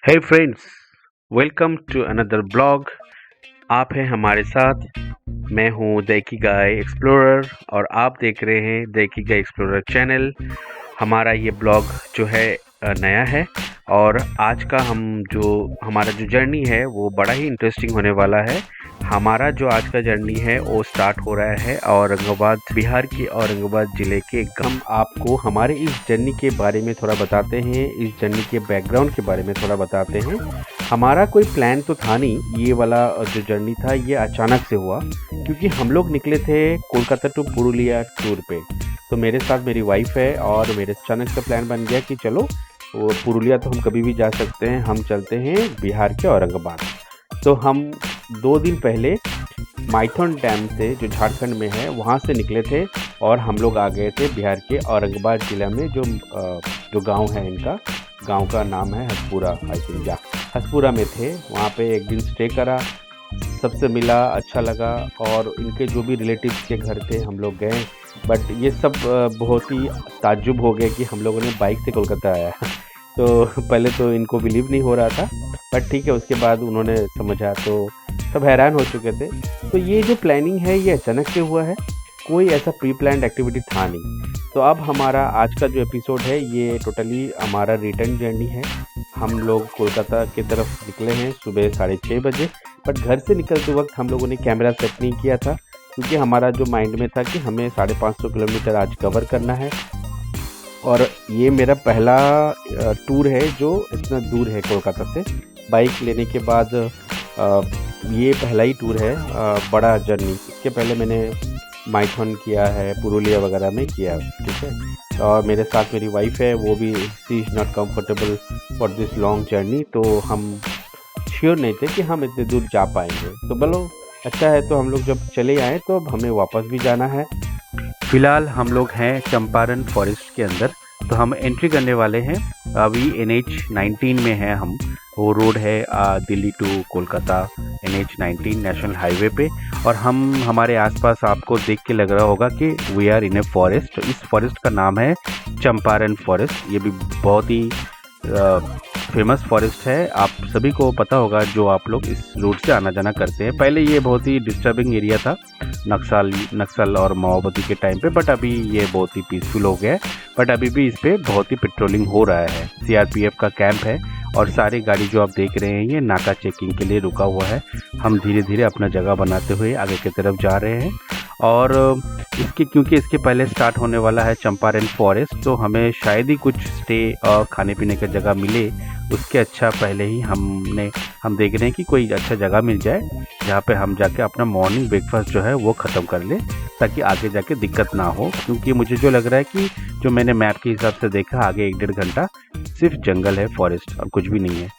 Hey friends, welcome to another blog. आप हैं हमारे साथ। मैं हूं दैकी गाय एक्सप्लोरर और आप देख रहे हैं दैकी गाय एक्सप्लोरर चैनल। हमारा ये ब्लॉग जो है नया है और आज का हमारा जो जर्नी है वो बड़ा ही इंटरेस्टिंग होने वाला है। हमारा जो आज का जर्नी है वो स्टार्ट हो रहा है औरंगाबाद, बिहार के औरंगाबाद ज़िले के। हम आपको हमारे इस जर्नी के बारे में थोड़ा बताते हैं, इस जर्नी के बैकग्राउंड के बारे में थोड़ा बताते हैं। हमारा कोई प्लान तो था नहीं, ये वाला जो जर्नी था ये अचानक से हुआ क्योंकि हम लोग निकले थे कोलकाता टू पुरुलिया टूर पे। तो मेरे साथ मेरी वाइफ है और मेरे अचानक से प्लान बन गया कि चलो वो पुरुलिया तो हम कभी भी जा सकते हैं, हम चलते हैं बिहार के औरंगाबाद। तो हम 2 दिन पहले माइथन डैम से जो झारखंड में है वहाँ से निकले थे और हम लोग आ गए थे बिहार के औरंगाबाद ज़िला में। जो गांव है, इनका गांव का नाम है हसपुरा, आई थिंक। या हसपुरा में थे, वहाँ पे एक दिन स्टे करा, सबसे मिला, अच्छा लगा। और इनके जो भी रिलेटिव्स के घर थे हम लोग गए, बट ये सब बहुत ही ताज्जुब हो गए कि हम लोगों ने बाइक से कोलकाता आया। तो पहले तो इनको बिलीव नहीं हो रहा था, बट ठीक है, उसके बाद उन्होंने समझा तो सब हैरान हो चुके थे। तो ये जो प्लानिंग है ये अचानक से हुआ है, कोई ऐसा प्री प्लान्ड एक्टिविटी था नहीं। तो अब हमारा आज का जो एपिसोड है ये टोटली हमारा रिटर्न जर्नी है। हम लोग कोलकाता की तरफ निकले हैं सुबह 6:30 बजे, बट घर से निकलते वक्त हम लोगों ने कैमरा सेट नहीं किया था क्योंकि हमारा जो माइंड में था कि हमें 550 किलोमीटर आज कवर करना है। और ये मेरा पहला टूर है जो इतना दूर है कोलकाता से। बाइक लेने के बाद ये पहला ही टूर है बड़ा जर्नी। इसके पहले मैंने माइथन किया है, पुरुलिया वगैरह में किया है, ठीक है। और मेरे साथ मेरी वाइफ है, वो भी she is not comfortable for this long journey. तो हम श्योर नहीं थे कि हम इतने दूर जा पाएंगे। तो बोलो अच्छा है, तो हम लोग जब चले आए तो अब हमें वापस भी जाना है। फ़िलहाल हम लोग हैं चंपारण फॉरेस्ट के अंदर, तो हम एंट्री करने वाले हैं। अभी NH-19 में हैं हम। वो रोड है Delhi to Kolkata, NH-19 national highway पे। और हमारे आसपास आपको देख के लग रहा होगा कि we are in a forest. इस फॉरेस्ट का नाम है चंपारण फॉरेस्ट। ये भी बहुत ही फेमस फॉरेस्ट है, आप सभी को पता होगा जो आप लोग इस रूट से आना जाना करते हैं। पहले ये बहुत ही डिस्टर्बिंग एरिया था नक्सल और माओवादी के टाइम पे, बट अभी ये बहुत ही पीसफुल हो गया है। बट अभी भी इस पर बहुत ही पेट्रोलिंग हो रहा है। CRPF का कैंप है और सारी गाड़ी जो आप देख रहे हैं ये नाका चेकिंग के लिए रुका हुआ है। हम धीरे धीरे अपना जगह बनाते हुए आगे की तरफ जा रहे हैं। और क्योंकि इसके पहले स्टार्ट होने वाला है चंपारण फॉरेस्ट, तो हमें शायद ही कुछ स्टे और खाने पीने की जगह मिले। उसके अच्छा पहले ही हम देख रहे हैं कि कोई अच्छा जगह मिल जाए जहाँ पे हम जाके अपना मॉर्निंग ब्रेकफास्ट जो है वो ख़त्म कर लें, ताकि आगे जाके दिक्कत ना हो। क्योंकि मुझे जो लग रहा है कि जो मैंने मैप के हिसाब से देखा, आगे 1-1.5 घंटा सिर्फ जंगल है, फॉरेस्ट, और कुछ भी नहीं है।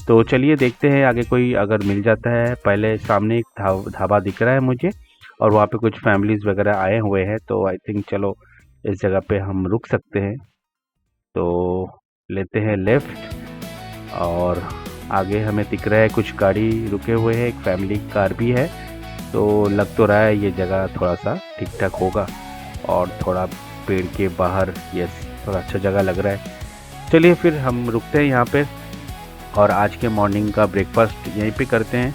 तो चलिए देखते हैं आगे कोई अगर मिल जाता है। पहले सामने एक ढाबा दिख रहा है मुझे और वहाँ पे कुछ फैमिलीज़ वगैरह आए हुए हैं, तो आई थिंक चलो इस जगह पे हम रुक सकते हैं। तो लेते हैं लेफ़्ट और आगे हमें दिख रहा है कुछ गाड़ी रुके हुए हैं, एक फैमिली कार भी है। तो लग तो रहा है ये जगह थोड़ा सा ठीक ठाक होगा और थोड़ा पेड़ के बाहर, यस, थोड़ा अच्छा जगह लग रहा है। चलिए फिर हम रुकते हैं यहाँ पे और आज के मॉर्निंग का ब्रेकफास्ट यहीं पे करते हैं।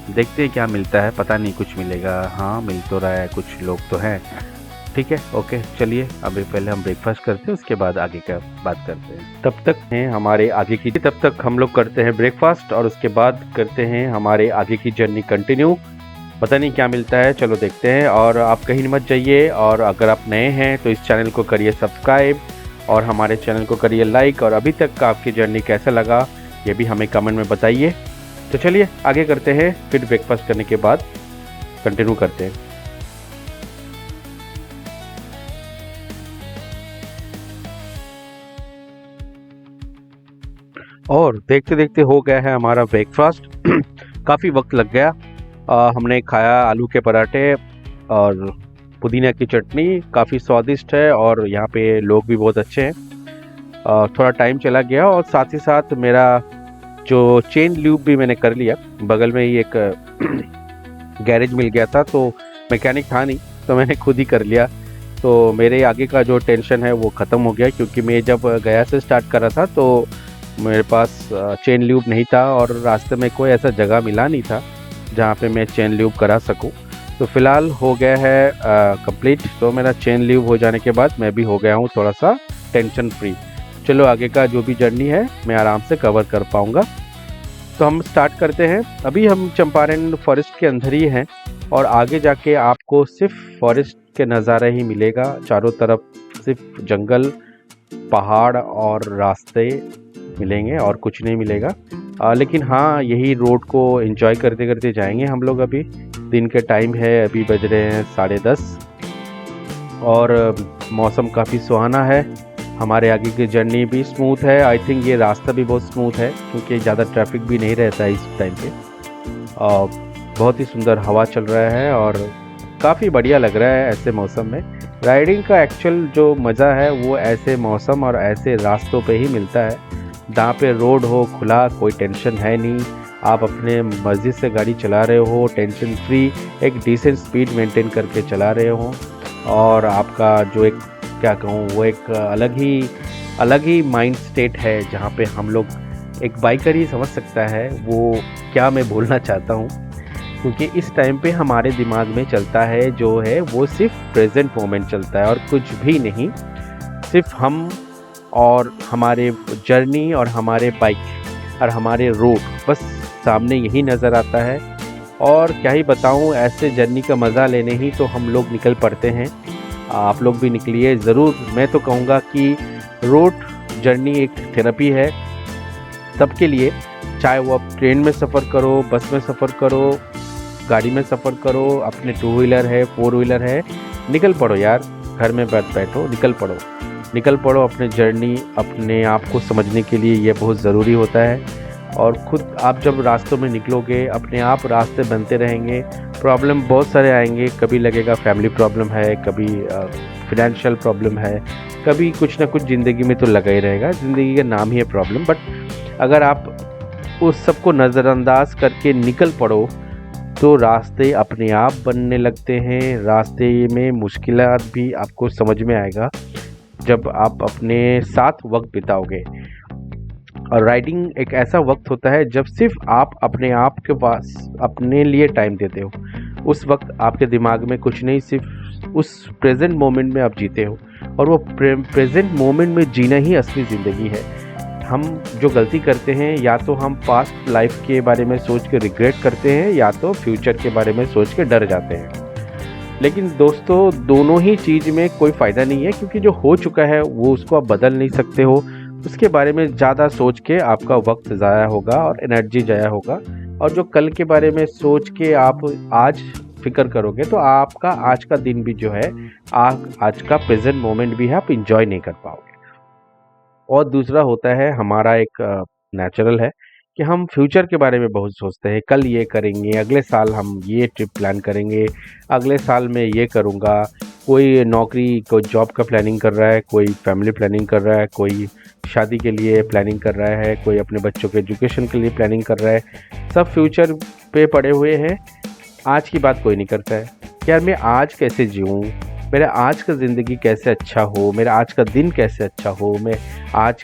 देखते हैं क्या मिलता है, पता नहीं कुछ मिलेगा। हाँ, मिल तो रहा है, कुछ लोग तो हैं। ठीक है, ओके, चलिए अभी पहले हम ब्रेकफास्ट करते हैं, उसके बाद आगे का बात करते हैं। तब तक हैं हमारे आगे की, तब तक हम लोग करते हैं ब्रेकफास्ट और उसके बाद करते हैं हमारे आगे की जर्नी कंटिन्यू। पता नहीं क्या मिलता है, चलो देखते हैं। और आप कहीं मत जाइए, और अगर आप नए हैं तो इस चैनल को करिए सब्सक्राइब और हमारे चैनल को करिए लाइक। और अभी तक का आपकी जर्नी कैसा लगा ये भी हमें कमेंट में बताइए। तो चलिए आगे करते हैं, फिर ब्रेकफास्ट करने के बाद कंटिन्यू करते हैं। और देखते देखते हो गया है हमारा ब्रेकफास्ट। काफ़ी वक्त लग गया। हमने खाया आलू के पराठे और पुदीना की चटनी, काफ़ी स्वादिष्ट है और यहाँ पे लोग भी बहुत अच्छे हैं। थोड़ा टाइम चला गया और साथ ही साथ मेरा जो चेन लूप भी मैंने कर लिया। बगल में ही एक गैरेज मिल गया था, तो मैकेनिक था नहीं, तो मैंने खुद ही कर लिया। तो मेरे आगे का जो टेंशन है वो ख़त्म हो गया, क्योंकि मैं जब गया से स्टार्ट कर रहा था तो मेरे पास चेन ल्यूब नहीं था और रास्ते में कोई ऐसा जगह मिला नहीं था जहाँ पे मैं चेन ल्यूब करा सकूँ। तो फ़िलहाल हो गया है कंप्लीट। तो मेरा चेन ल्यूब हो जाने के बाद मैं भी हो गया हूँ थोड़ा सा टेंशन फ्री। चलो आगे का जो भी जर्नी है मैं आराम से कवर कर पाऊँगा। तो हम स्टार्ट करते हैं। अभी हम चंपारण फॉरेस्ट के अंदर ही हैं और आगे जाके आपको सिर्फ फॉरेस्ट के नज़ारा ही मिलेगा। चारों तरफ सिर्फ जंगल, पहाड़ और रास्ते मिलेंगे और कुछ नहीं मिलेगा। लेकिन हाँ, यही रोड को एंजॉय करते करते जाएंगे हम लोग। अभी दिन के टाइम है, अभी बज रहे हैं 10:30 और मौसम काफ़ी सुहाना है। हमारे आगे की जर्नी भी स्मूथ है। आई थिंक ये रास्ता भी बहुत स्मूथ है क्योंकि ज़्यादा ट्रैफिक भी नहीं रहता है इस टाइम पे। बहुत ही सुंदर हवा चल रहा है और काफ़ी बढ़िया लग रहा है ऐसे मौसम में। राइडिंग का एक्चुअल जो मज़ा है वो ऐसे मौसम और ऐसे रास्तों पे ही मिलता है जहाँ पे रोड हो खुला, कोई टेंशन है नहीं, आप अपने मर्ज़ी से गाड़ी चला रहे हो, टेंशन फ्री, एक डिसेंट स्पीड मेंटेन करके चला रहे हो और आपका जो एक क्या कहूँ वो एक अलग ही माइंड स्टेट है जहाँ पे हम लोग, एक बाइकर ही समझ सकता है वो क्या मैं बोलना चाहता हूँ। क्योंकि इस टाइम पे हमारे दिमाग में चलता है जो है वो सिर्फ प्रेजेंट मोमेंट चलता है और कुछ भी नहीं, सिर्फ हम और हमारे जर्नी और हमारे बाइक और हमारे रोड, बस सामने यही नज़र आता है। और क्या ही बताऊं, ऐसे जर्नी का मज़ा लेने ही तो हम लोग निकल पड़ते हैं। आप लोग भी निकलिए ज़रूर। मैं तो कहूँगा कि रोड जर्नी एक थेरेपी है सबके लिए, चाहे वो आप ट्रेन में सफ़र करो, बस में सफ़र करो, गाड़ी में सफ़र करो, अपने 2 व्हीलर है, 4 व्हीलर है, निकल पड़ो यार, घर में बैठो, निकल पड़ो अपने जर्नी, अपने आप को समझने के लिए ये बहुत ज़रूरी होता है। और ख़ुद आप जब रास्तों में निकलोगे अपने आप रास्ते बनते रहेंगे। प्रॉब्लम बहुत सारे आएंगे, कभी लगेगा फैमिली प्रॉब्लम है, कभी फिनेंशियल प्रॉब्लम है, कभी कुछ ना कुछ ज़िंदगी में तो लगा ही रहेगा। ज़िंदगी का नाम ही है प्रॉब्लम। बट अगर आप उस सबको नज़रअंदाज करके निकल पड़ो तो रास्ते अपने आप बनने लगते हैं। रास्ते में मुश्किलात भी आपको समझ में आएगा जब आप अपने साथ वक्त बिताओगे। और राइडिंग एक ऐसा वक्त होता है जब सिर्फ आप अपने आप के पास अपने लिए टाइम देते हो। उस वक्त आपके दिमाग में कुछ नहीं, सिर्फ उस प्रेजेंट मोमेंट में आप जीते हो और वो प्रेजेंट मोमेंट में जीना ही असली ज़िंदगी है। हम जो गलती करते हैं, या तो हम पास्ट लाइफ के बारे में सोच के रिग्रेट करते हैं या तो फ्यूचर के बारे में सोच के डर जाते हैं। लेकिन दोस्तों, दोनों ही चीज़ में कोई फ़ायदा नहीं है क्योंकि जो हो चुका है वो उसको आप बदल नहीं सकते हो। उसके बारे में ज़्यादा सोच के आपका वक्त ज़ाया होगा और एनर्जी ज़ाया होगा। और जो कल के बारे में सोच के आप आज फिक्र करोगे तो आपका आज का दिन भी जो है, आज का प्रेजेंट मोमेंट भी है, आप इंजॉय नहीं कर पाओगे। और दूसरा होता है हमारा एक नेचुरल है कि हम फ्यूचर के बारे में बहुत सोचते हैं। कल ये करेंगे, अगले साल हम ये ट्रिप प्लान करेंगे, अगले साल मैं ये करूँगा। कोई नौकरी, कोई जॉब का प्लानिंग कर रहा है, कोई फैमिली प्लानिंग कर रहा है, कोई शादी के लिए प्लानिंग कर रहा है, कोई अपने बच्चों के एजुकेशन के लिए प्लानिंग कर रहा है। सब फ्यूचर पे पड़े हुए हैं, आज की बात कोई नहीं करता है कि यार मैं आज कैसे जीऊँ, मेरा आज का ज़िंदगी कैसे अच्छा हो, मेरा आज का दिन कैसे अच्छा हो, मैं आज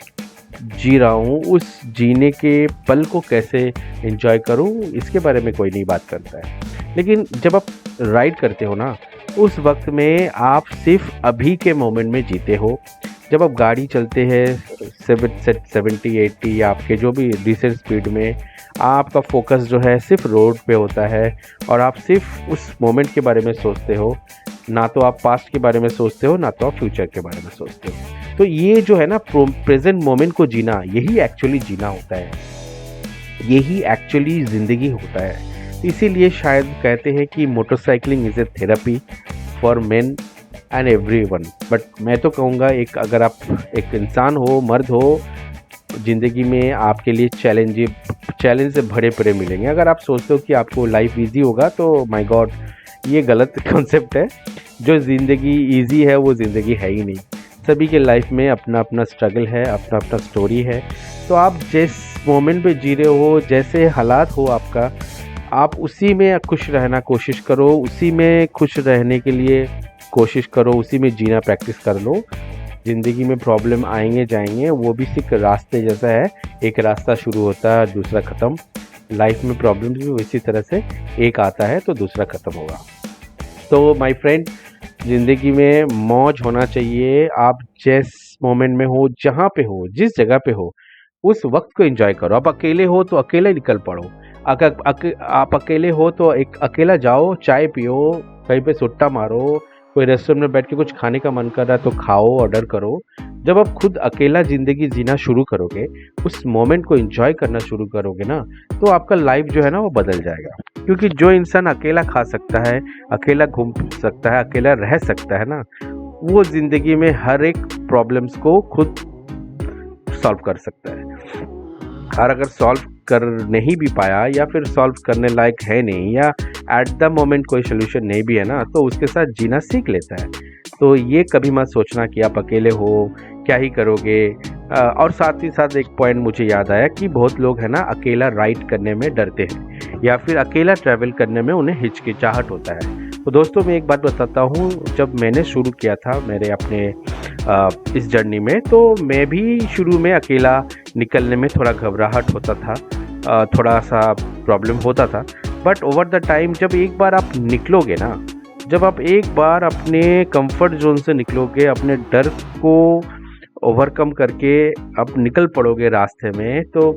जी रहा हूँ उस जीने के पल को कैसे एंजॉय करूँ, इसके बारे में कोई नहीं बात करता है। लेकिन जब आप राइड करते हो ना, उस वक्त में आप सिर्फ अभी के मोमेंट में जीते हो। जब आप गाड़ी चलते हैं 70-80 या आपके जो भी डिसेंट स्पीड में, आपका फोकस जो है सिर्फ रोड पे होता है और आप सिर्फ उस मोमेंट के बारे में सोचते हो। ना तो आप पास्ट के बारे में सोचते हो, ना तो आप फ्यूचर के बारे में सोचते हो। तो ये जो है ना, प्रेजेंट मोमेंट को जीना, यही एक्चुअली जीना होता है, यही एक्चुअली ज़िंदगी होता है। इसीलिए शायद कहते हैं कि motorcycling is a therapy for main and everyone. But मैं तो कहूँगा, अगर आप एक इंसान हो, मर्द हो, ज़िंदगी में आपके लिए चैलेंज से भरे पड़े मिलेंगे। अगर आप सोचते हो कि आपको लाइफ इजी होगा तो माय गॉड, ये गलत कॉन्सेप्ट है। जो ज़िंदगी इजी है वो ज़िंदगी है ही नहीं। सभी के लाइफ में अपना अपना स्ट्रगल है, अपना अपना स्टोरी है। तो आप जिस मोमेंट पे जी रहे हो, जैसे हालात हो आपका, आप उसी में खुश रहना कोशिश करो, उसी में खुश रहने के लिए कोशिश करो, उसी में जीना प्रैक्टिस कर लो। ज़िंदगी में प्रॉब्लम आएंगे जाएंगे, वो भी सिर्फ रास्ते जैसा है, एक रास्ता शुरू होता है दूसरा ख़त्म। लाइफ में प्रॉब्लम्स भी इसी तरह से, एक आता है तो दूसरा ख़त्म होगा। तो माय फ्रेंड, ज़िंदगी में मौज होना चाहिए। आप जिस मोमेंट में हो, जहाँ पे हो, जिस जगह पे हो, उस वक्त को एंजॉय करो। आप अकेले हो तो अकेले निकल पड़ो। अगर आप अकेले हो तो एक अकेला जाओ, चाय पियो, कहीं पे सुट्टा मारो, कोई रेस्टोरेंट में बैठ के कुछ खाने का मन कर रहा है तो खाओ, ऑर्डर करो। जब आप खुद अकेला ज़िंदगी जीना शुरू करोगे, उस मोमेंट को एंजॉय करना शुरू करोगे ना, तो आपका लाइफ जो है ना वो बदल जाएगा। क्योंकि जो इंसान अकेला खा सकता है, अकेला घूम सकता है, अकेला रह सकता है ना, वो ज़िंदगी में हर एक प्रॉब्लम्स को खुद सॉल्व कर सकता है। और अगर सॉल्व कर नहीं भी पाया या फिर सॉल्व करने लायक है नहीं, या एट द मोमेंट कोई सोल्यूशन नहीं भी है ना, तो उसके साथ जीना सीख लेता है। तो ये कभी मत सोचना कि आप अकेले हो, क्या ही करोगे। और साथ ही साथ एक पॉइंट मुझे याद आया कि बहुत लोग है ना अकेला राइड करने में डरते हैं, या फिर अकेला ट्रैवल करने में उन्हें हिचकिचाहट होता है। तो दोस्तों, मैं एक बात बताता हूँ, जब मैंने शुरू किया था मेरे अपने इस जर्नी में, तो मैं भी शुरू में अकेला निकलने में थोड़ा घबराहट होता था, थोड़ा सा प्रॉब्लम होता था। बट ओवर द टाइम जब एक बार आप निकलोगे ना, जब आप एक बार अपने कंफर्ट जोन से निकलोगे, अपने डर को ओवरकम करके आप निकल पड़ोगे रास्ते में, तो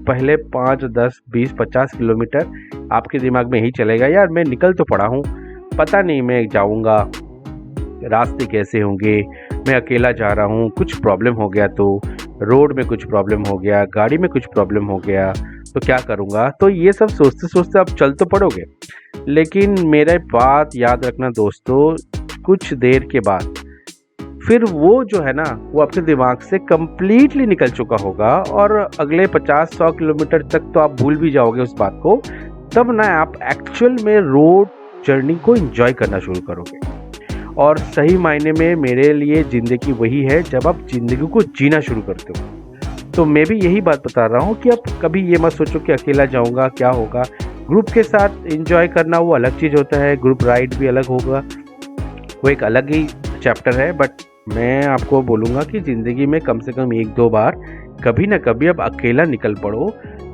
पहले 5, 10, 20, 50 किलोमीटर आपके दिमाग में ही चलेगा, यार मैं निकल तो पड़ा हूँ, पता नहीं मैं जाऊँगा, रास्ते कैसे होंगे, मैं अकेला जा रहा हूँ, कुछ प्रॉब्लम हो गया तो, रोड में कुछ प्रॉब्लम हो गया, गाड़ी में कुछ प्रॉब्लम हो गया तो क्या करूँगा। तो ये सब सोचते सोचते आप चल तो पड़ोगे, लेकिन मेरा बात याद रखना दोस्तों, कुछ देर के बाद फिर वो जो है ना, वो आपके दिमाग से कम्प्लीटली निकल चुका होगा, और अगले 50-100 किलोमीटर तक तो आप भूल भी जाओगे उस बात को। तब ना आप एक्चुअल में रोड जर्नी को एंजॉय करना शुरू करोगे। और सही मायने में मेरे लिए ज़िंदगी वही है जब आप ज़िंदगी को जीना शुरू करते हो। तो मैं भी यही बात बता रहा हूँ कि आप कभी ये मत सोचो कि अकेला जाऊँगा क्या होगा। ग्रुप के साथ एंजॉय करना वो अलग चीज़ होता है, ग्रुप राइड भी अलग होगा, वो एक अलग ही चैप्टर है। बट मैं आपको बोलूँगा कि ज़िंदगी में कम से कम 1-2 बार कभी ना कभी आप अकेला निकल पड़ो।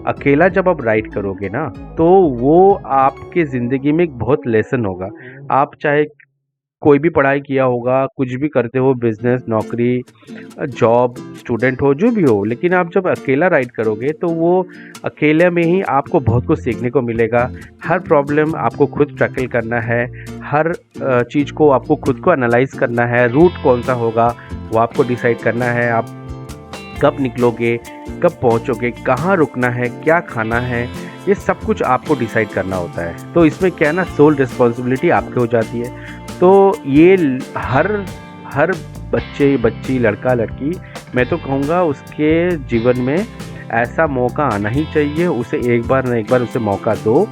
अकेला जब आप राइड करोगे ना, तो वो आपके ज़िंदगी में एक बहुत लेसन होगा। आप चाहे कोई भी पढ़ाई किया होगा, कुछ भी करते हो, बिजनेस, नौकरी, जॉब, स्टूडेंट हो, जो भी हो, लेकिन आप जब अकेला राइड करोगे तो वो अकेले में ही आपको बहुत कुछ सीखने को मिलेगा। हर प्रॉब्लम आपको खुद टैकल करना है, हर चीज़ को आपको खुद को एनालाइज करना है, रूट कौन सा होगा वो आपको डिसाइड करना है, आप कब निकलोगे, कब पहुंचोगे, कहाँ रुकना है, क्या खाना है, ये सब कुछ आपको डिसाइड करना होता है। तो इसमें क्या है ना, सोल रिस्पॉन्सिबिलिटी आपके हो जाती है। तो ये हर बच्चे, बच्ची, लड़का, लड़की, मैं तो कहूँगा उसके जीवन में ऐसा मौका आना ही चाहिए। उसे एक बार न एक बार उसे मौका दो,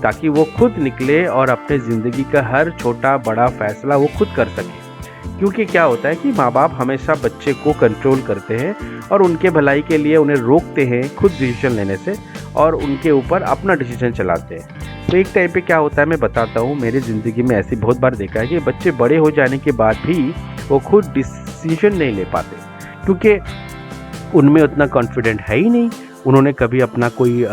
ताकि वो खुद निकले और अपने ज़िंदगी का हर छोटा बड़ा फैसला वो खुद कर सके। क्योंकि क्या होता है कि माँ बाप हमेशा बच्चे को कंट्रोल करते हैं और उनके भलाई के लिए उन्हें रोकते हैं खुद डिसीजन लेने से, और उनके ऊपर अपना डिसीजन चलाते हैं। तो एक टाइम पे क्या होता है, मैं बताता हूँ, मेरी ज़िंदगी में ऐसे बहुत बार देखा है कि बच्चे बड़े हो जाने के बाद भी वो खुद डिसीजन नहीं ले पाते, क्योंकि उनमें उतना कॉन्फिडेंट है ही नहीं, उन्होंने कभी अपना कोई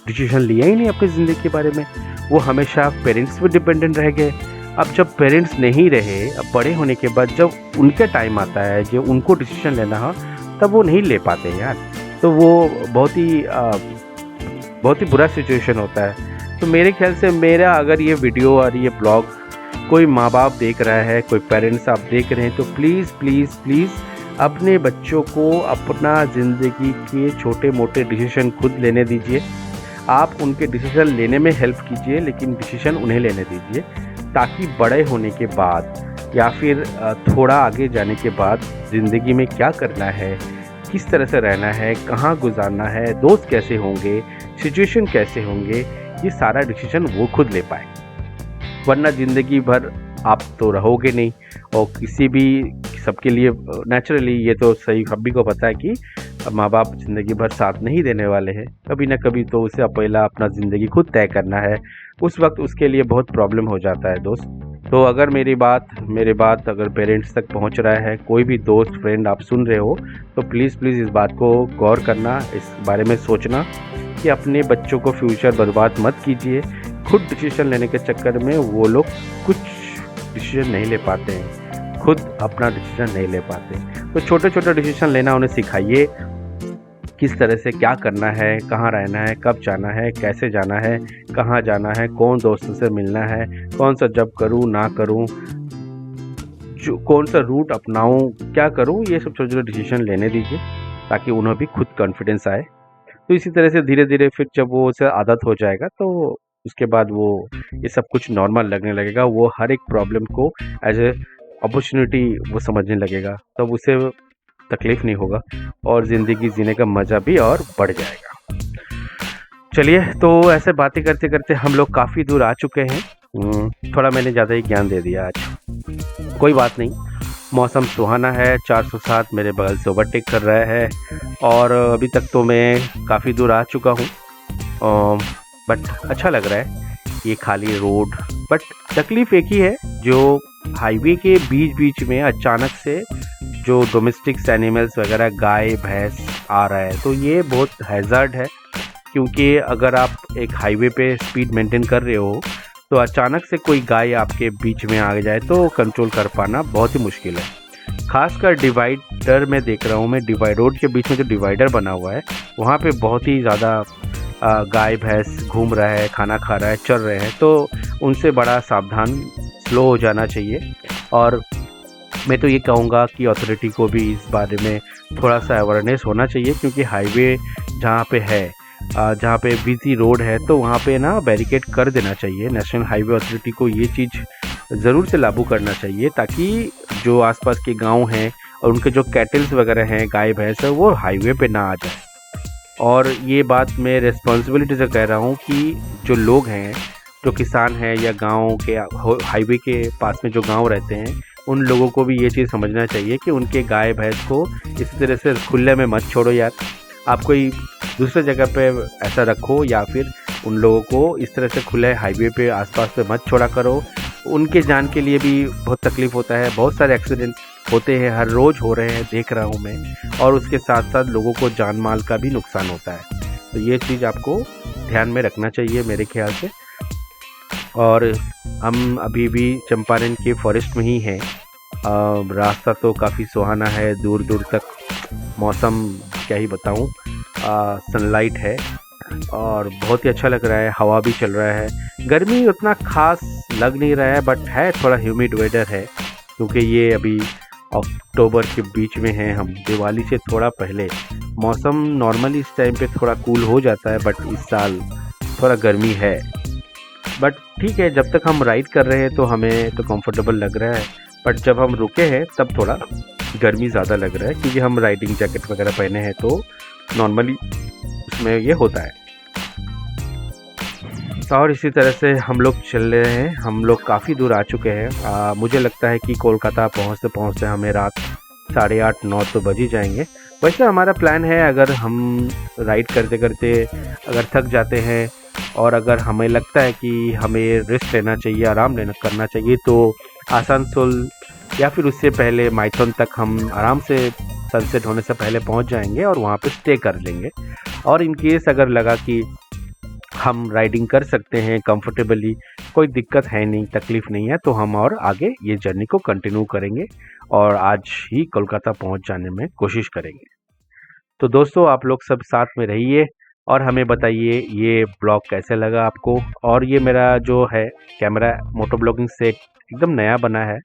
डिसीजन लिया ही नहीं अपनी ज़िंदगी के बारे में। वो हमेशा पेरेंट्स पर डिपेंडेंट रह गए। अब जब पेरेंट्स नहीं रहे, अब बड़े होने के बाद जब उनका टाइम आता है जो उनको डिसीजन लेना हो, तब वो नहीं ले पाते यार। तो वो बहुत ही बुरा सिचुएशन होता है। तो मेरे ख्याल से मेरा अगर ये वीडियो और ये ब्लॉग कोई माँ बाप देख रहा है, कोई पेरेंट्स आप देख रहे हैं, तो प्लीज़ प्लीज़ प्लीज़ अपने बच्चों को अपना ज़िंदगी के छोटे मोटे डिसीजन खुद लेने दीजिए। आप उनके डिसीजन लेने में हेल्प कीजिए, लेकिन डिसीजन उन्हें लेने दीजिए, ताकि बड़े होने के बाद या फिर थोड़ा आगे जाने के बाद ज़िंदगी में क्या करना है, किस तरह से रहना है, कहाँ गुजारना है, दोस्त कैसे होंगे, सिचुएशन कैसे होंगे, ये सारा डिसीजन वो खुद ले पाए। वरना ज़िंदगी भर आप तो रहोगे नहीं, और किसी भी सबके लिए नेचुरली ये तो सही सभी को पता है कि माँ बाप ज़िंदगी भर साथ नहीं देने वाले हैं। कभी ना कभी तो उसे पहला अपना ज़िंदगी खुद तय करना है। उस वक्त उसके लिए बहुत प्रॉब्लम हो जाता है दोस्त। तो अगर मेरी बात अगर पेरेंट्स तक पहुंच रहा है, कोई भी दोस्त फ्रेंड आप सुन रहे हो, तो प्लीज़ इस बात को गौर करना, इस बारे में सोचना कि अपने बच्चों को फ्यूचर बर्बाद मत कीजिए। खुद डिसीजन लेने के चक्कर में वो लोग कुछ डिसीजन नहीं ले पाते हैं, खुद अपना डिसीजन नहीं ले पाते। तो छोटे छोटे डिसीजन लेना उन्हें सिखाइए, किस तरह से क्या करना है, कहाँ रहना है, कब जाना है, कैसे जाना है, कहाँ जाना है, कौन दोस्तों से मिलना है, कौन सा जॉब करूँ ना करूँ, जो कौन सा रूट अपनाऊँ, क्या करूँ, ये सब छोटे छोटे डिसीजन लेने दीजिए ताकि उन्हें भी खुद कॉन्फिडेंस आए। तो इसी तरह से धीरे धीरे फिर जब वो उसे आदत हो जाएगा तो उसके बाद वो ये सब कुछ नॉर्मल लगने लगेगा, वो हर एक प्रॉब्लम को एज ए अपॉर्चुनिटी वो समझने लगेगा, तब उसे तकलीफ नहीं होगा और ज़िंदगी जीने का मज़ा भी और बढ़ जाएगा। चलिए, तो ऐसे बातें करते करते हम लोग काफ़ी दूर आ चुके हैं। थोड़ा मैंने ज़्यादा ही ज्ञान दे दिया आज, कोई बात नहीं। मौसम सुहाना है, 407 मेरे बगल से ओवरटेक कर रहा है और अभी तक तो मैं काफ़ी दूर आ चुका हूँ, बट अच्छा लग रहा है ये खाली रोड। बट तकलीफ़ एक ही है, जो हाईवे के बीच बीच में अचानक से जो डोमेस्टिक्स एनिमल्स वगैरह गाय भैंस आ रहा है, तो ये बहुत हैज़ार्ड है, क्योंकि अगर आप एक हाईवे पे स्पीड मेंटेन कर रहे हो तो अचानक से कोई गाय आपके बीच में आ जाए तो कंट्रोल कर पाना बहुत ही मुश्किल है। खासकर डिवाइडर में देख रहा हूँ मैं, रोड के बीच में जो डिवाइडर बना हुआ है वहाँ पे बहुत ही ज़्यादा गाय भैंस घूम रहा है, खाना खा रहा है, चल रहे हैं, तो उनसे बड़ा सावधान स्लो हो जाना चाहिए। और मैं तो ये कहूँगा कि अथॉरिटी को भी इस बारे में थोड़ा सा अवेयरनेस होना चाहिए, क्योंकि हाईवे जहाँ पे है, जहाँ पे बिजी रोड है, तो वहाँ पे ना बैरिकेड कर देना चाहिए। नेशनल हाईवे अथॉरिटी को ये चीज़ ज़रूर से लागू करना चाहिए, ताकि जो आसपास के गांव हैं और उनके जो कैटल्स वगैरह हैं, गाय भैंस है, वो हाईवे पे ना आ जाए। और ये बात मैं रिस्पॉन्सिबिलिटी से कह रहा हूँ कि जो लोग हैं, जो किसान हैं या गाँव के हाईवे के पास में जो गाँव रहते हैं, उन लोगों को भी ये चीज़ समझना चाहिए कि उनके गाय भैंस को इसी तरह से खुले में मत छोड़ो यार। आप कोई दूसरे जगह पे ऐसा रखो, या फिर उन लोगों को इस तरह से खुले हाईवे पे आसपास पे मत छोड़ा करो। उनके जान के लिए भी बहुत तकलीफ़ होता है, बहुत सारे एक्सीडेंट होते हैं, हर रोज़ हो रहे हैं, देख रहा हूँ मैं, और उसके साथ साथ लोगों को जान माल का भी नुकसान होता है। तो ये चीज़ आपको ध्यान में रखना चाहिए मेरे ख्याल से। और हम अभी भी चंपारण के फॉरेस्ट में ही हैं। रास्ता तो काफ़ी सुहाना है, दूर दूर तक मौसम क्या ही बताऊँ, सनलाइट है और बहुत ही अच्छा लग रहा है, हवा भी चल रहा है। गर्मी उतना खास लग नहीं रहा है, बट है थोड़ा ह्यूमिड वेदर है, क्योंकि ये अभी अक्टूबर के बीच में हैं हम, दिवाली से थोड़ा पहले। मौसम नॉर्मली इस टाइम पे थोड़ा कूल हो जाता है, बट इस साल थोड़ा गर्मी है। बट ठीक है, जब तक हम राइड कर रहे हैं तो हमें तो कंफर्टेबल लग रहा है, बट जब हम रुके हैं तब थोड़ा गर्मी ज़्यादा लग रहा है, क्योंकि हम राइडिंग जैकेट वगैरह पहने हैं, तो नॉर्मली उसमें ये होता है। और इसी तरह से हम लोग चल रहे हैं, हम लोग काफ़ी दूर आ चुके हैं। मुझे लगता है कि कोलकाता पहुंचते पहुंचते हमें रात 8:30-9 तो बज ही जाएंगे। वैसे हमारा प्लान है, अगर हम राइड करते करते अगर थक जाते हैं और अगर हमें लगता है कि हमें रेस्ट लेना चाहिए, आराम करना चाहिए, तो आसनसोल या फिर उससे पहले माइथन तक हम आराम से सनसेट होने से पहले पहुंच जाएंगे और वहां पे स्टे कर लेंगे। और इन केस अगर लगा कि हम राइडिंग कर सकते हैं कंफर्टेबली, कोई दिक्कत है नहीं, तकलीफ़ नहीं है, तो हम और आगे ये जर्नी को कंटिन्यू करेंगे और आज ही कोलकाता पहुंच जाने में कोशिश करेंगे। तो दोस्तों, आप लोग सब साथ में रहिए और हमें बताइए ये ब्लॉग कैसे लगा आपको। और ये मेरा जो है कैमरा मोटो ब्लॉगिंग सेट एकदम नया बना है,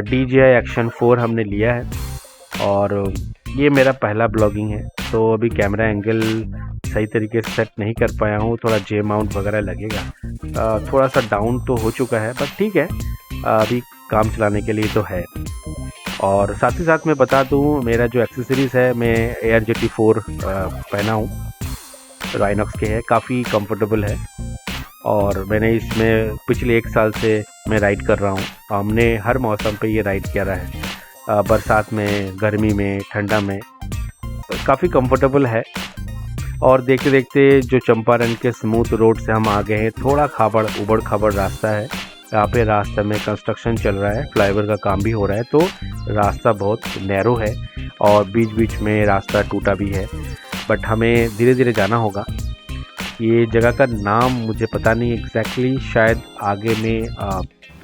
DJI Action 4 हमने लिया है और ये मेरा पहला ब्लॉगिंग है, तो अभी कैमरा एंगल सही तरीके से सेट नहीं कर पाया हूँ, थोड़ा जे माउंट वगैरह लगेगा। थोड़ा सा डाउन तो हो चुका है, बट ठीक है, अभी काम चलाने के लिए तो है। और साथ ही साथ मैं बता दूँ, मेरा जो एक्सेसरीज़ है, मैं ARGT4 पहना हूँ, राइनॉक्स के है, काफ़ी कंफर्टेबल है और मैंने इसमें पिछले 1 साल से मैं राइड कर रहा हूँ। हमने हर मौसम पे ये राइड किया रहा है, बरसात में, गर्मी में, ठंडा में, काफ़ी कंफर्टेबल है। और देखते देखते जो चंपारण के स्मूथ रोड से हम आ गए हैं, थोड़ा ऊबड़ खाबड़ रास्ता है, यहाँ पे रास्ते में कंस्ट्रक्शन चल रहा है, फ्लाईओवर का काम भी हो रहा है, तो रास्ता बहुत नैरो है और बीच बीच में रास्ता टूटा भी है। बट हमें धीरे धीरे जाना होगा। ये जगह का नाम मुझे पता नहीं एग्जैक्टली, शायद आगे में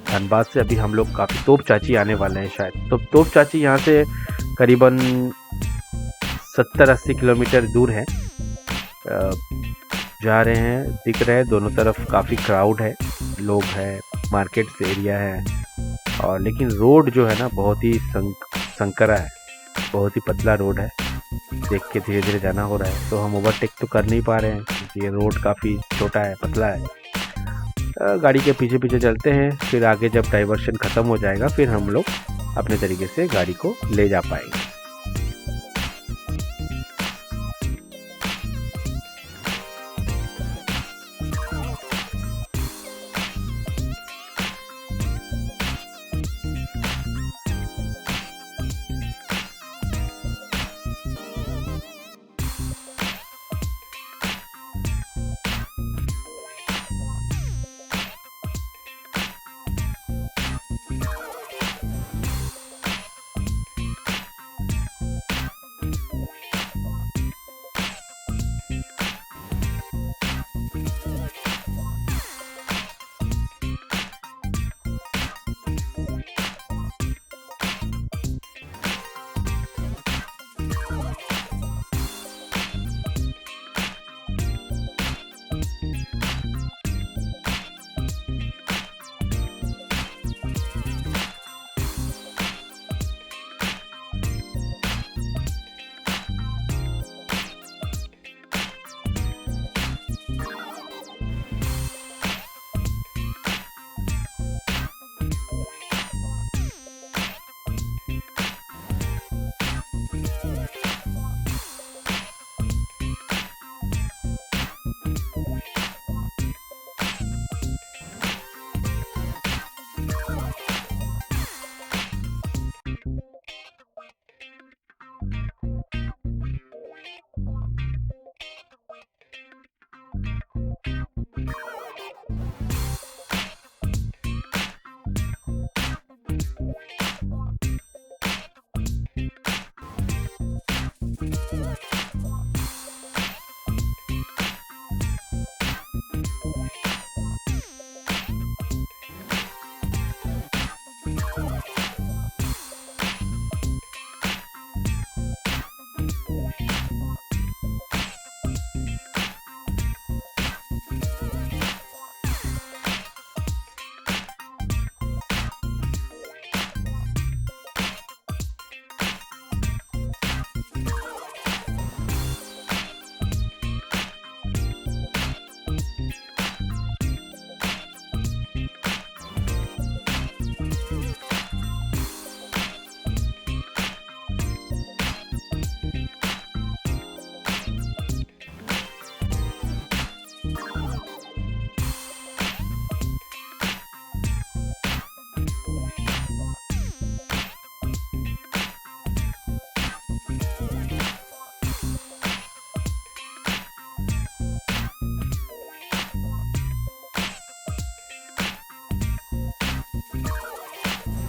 धनबाद से अभी हम लोग काफ़ी तोप चाची आने वाले हैं शायद। तो तोप चाची यहाँ से करीबन 70-80 किलोमीटर दूर है। जा रहे हैं, दिख रहे हैं दोनों तरफ काफ़ी क्राउड है, लोग हैं, मार्केट से एरिया है। और लेकिन रोड जो है ना बहुत ही संकरा है, बहुत ही पतला रोड है। देख के धीरे धीरे जाना हो रहा है। तो हम ओवरटेक तो कर नहीं पा रहे हैं क्योंकि ये रोड काफ़ी छोटा है, पतला है। गाड़ी के पीछे पीछे चलते हैं, फिर आगे जब डाइवर्शन ख़त्म हो जाएगा फिर हम लोग अपने तरीके से गाड़ी को ले जा पाएंगे।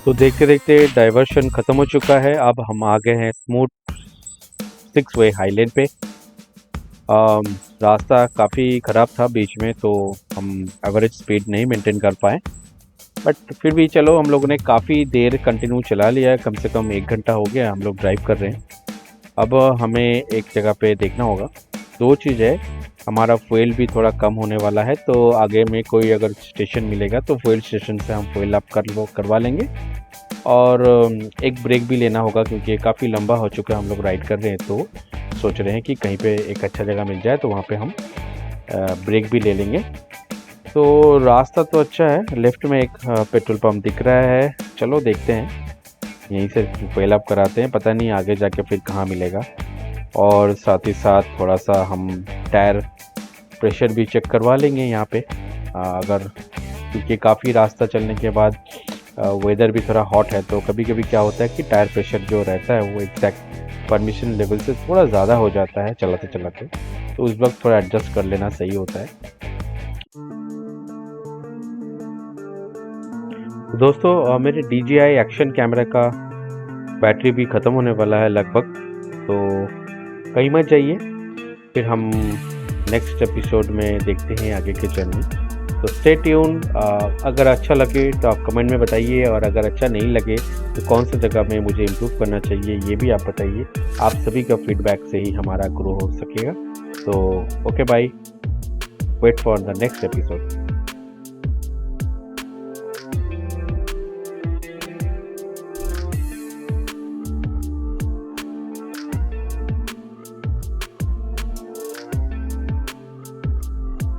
तो देखते देखते डाइवर्शन ख़त्म हो चुका है। अब हम आ गए हैं स्मूथ 6 वे हाईलेन पे। रास्ता काफ़ी ख़राब था बीच में, तो हम एवरेज स्पीड नहीं मेंटेन कर पाए, बट फिर भी चलो हम लोगों ने काफ़ी देर कंटिन्यू चला लिया है। कम से कम 1 घंटा हो गया हम लोग ड्राइव कर रहे हैं। अब हमें एक जगह पे देखना होगा। 2 चीज़ है, हमारा फ्यूल भी थोड़ा कम होने वाला है, तो आगे में कोई अगर स्टेशन मिलेगा तो फ्यूल स्टेशन से हम फ्यूल अप करवा लेंगे। और एक ब्रेक भी लेना होगा क्योंकि ये काफ़ी लंबा हो चुका है, हम लोग राइड कर रहे हैं, तो सोच रहे हैं कि कहीं पे एक अच्छा जगह मिल जाए तो वहाँ पे हम ब्रेक भी ले लेंगे। तो रास्ता तो अच्छा है, लेफ़्ट में एक पेट्रोल पंप दिख रहा है। चलो देखते हैं, यहीं से फ्यूल अप कराते हैं, पता नहीं आगे जाके फिर कहाँ मिलेगा। और साथ ही साथ थोड़ा सा हम टायर प्रेशर भी चेक करवा लेंगे यहाँ पे, अगर क्योंकि काफ़ी रास्ता चलने के बाद वेदर भी थोड़ा हॉट है, तो कभी कभी क्या होता है कि टायर प्रेशर जो रहता है वो एग्जैक्ट परमिशन लेवल से थोड़ा ज़्यादा हो जाता है चलाते चलाते, तो उस वक्त थोड़ा एडजस्ट कर लेना सही होता है। दोस्तों मेरे DJI एक्शन कैमरा का बैटरी भी ख़त्म होने वाला है लगभग, तो कहीं मत जाइए, फिर हम नेक्स्ट एपिसोड में देखते हैं आगे के जर्नी। तो स्टे ट्यून। अगर अच्छा लगे तो आप कमेंट में बताइए, और अगर अच्छा नहीं लगे तो कौन सी जगह में मुझे इम्प्रूव करना चाहिए ये भी आप बताइए। आप सभी का फीडबैक से ही हमारा ग्रो हो सकेगा। तो okay bye, wait for the next episode.